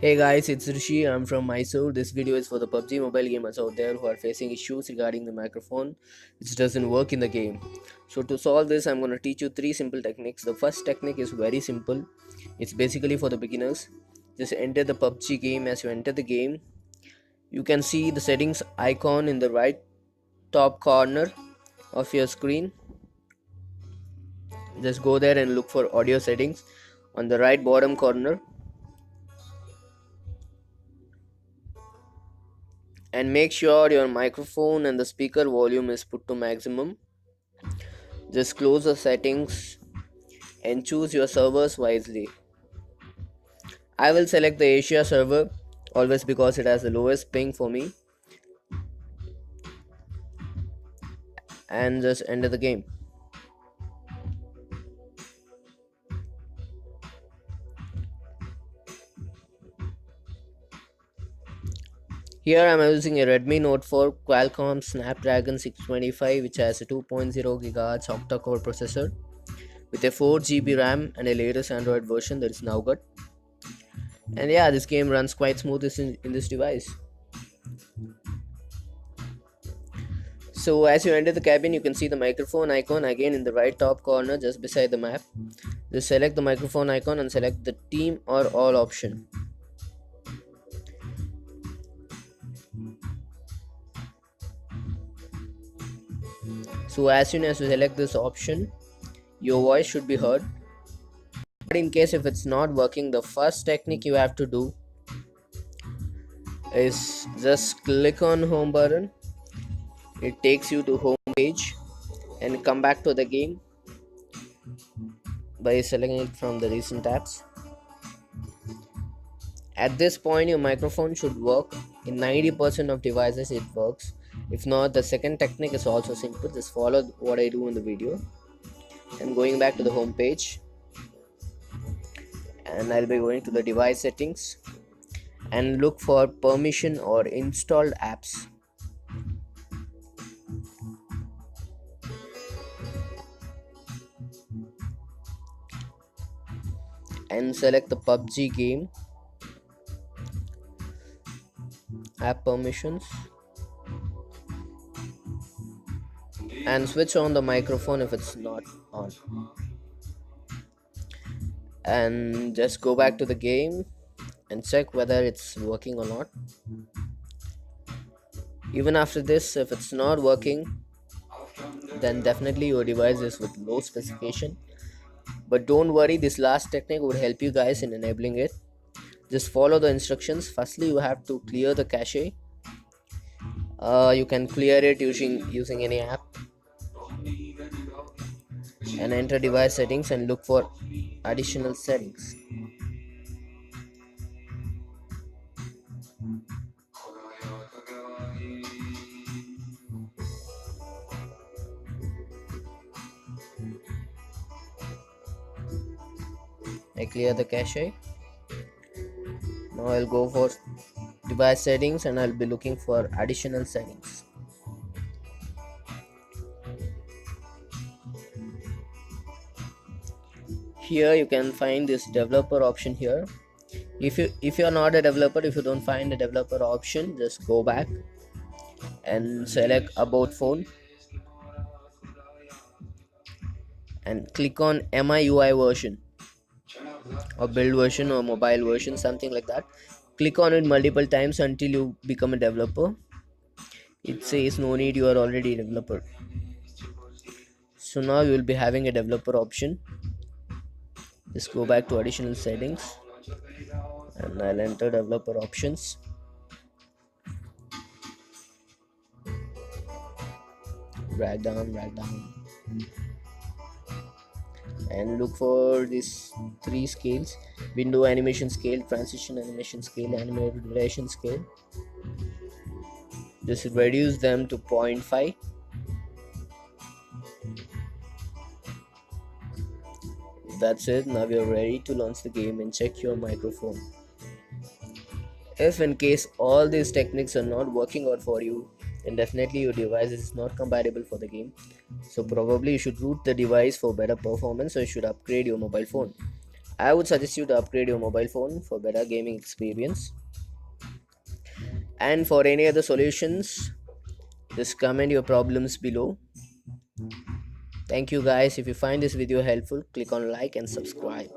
Hey guys, it's Rishi. I'm from Mysore. This video is for the PUBG mobile gamers out there who are facing issues regarding the microphone which doesn't work in the game. So to solve this, I'm going to teach you three simple techniques. The first technique is very simple. It's basically for the beginners. Just enter the PUBG game. As you enter the game, you can see the settings icon in the right top corner of your screen. Just go there and look for audio settings on the right bottom corner. And make sure your microphone and the speaker volume is put to maximum. Just close the settings and choose your servers wisely. I will select the Asia server always because it has the lowest ping for me, and just enter the game. Here I am using a Redmi Note 4 Qualcomm Snapdragon 625 which has a 2.0 GHz octa-core processor with a 4 GB RAM and a latest Android version that is now good. And yeah, this game runs quite smooth in this device. So as you enter the cabin, you can see the microphone icon again in the right top corner just beside the map. Just select the microphone icon and select the team or all option. So as soon as you select this option, your voice should be heard. But in case if it's not working, the first technique you have to do is just click on home button. It takes you to home page and come back to the game by selecting it from the recent tabs. At this point, your microphone should work. In 90% of devices it works. If not, the second technique is also simple. Just follow what I do in the video. I'm going back to the home page and I'll be going to the device settings and look for permission or installed apps. And select the PUBG game app permissions and switch on the microphone if it's not on, and just go back to the game and check whether it's working or not. Even after this, if it's not working, then definitely your device is with low specification. But don't worry, this last technique would help you guys in enabling it. Just follow the instructions. Firstly, you have to clear the cache. You can clear it using any app, and enter device settings and look for additional settings. I clear the cache. Now I'll go for device settings and I'll be looking for additional settings. Here you can find this developer option here. If you're not a developer, if you don't find the developer option, just go back and select about phone and click on MIUI version or build version or mobile version, something like that. Click on it multiple times until you become a developer. It says no need, you are already a developer. So now you will be having a developer option. Just go back to additional settings and I'll enter developer options. Drag down and look for these three scales: window animation scale, transition animation scale, animated duration scale. Just reduce them to 0.5. That's it. Now you're ready to launch the game and check your microphone. If in case all these techniques are not working out for you, then definitely your device is not compatible for the game. So probably you should root the device for better performance, or you should upgrade your mobile phone. I would suggest you to upgrade your mobile phone for better gaming experience. And for any other solutions, just comment your problems below. Thank you guys. If you find this video helpful, click on like and subscribe.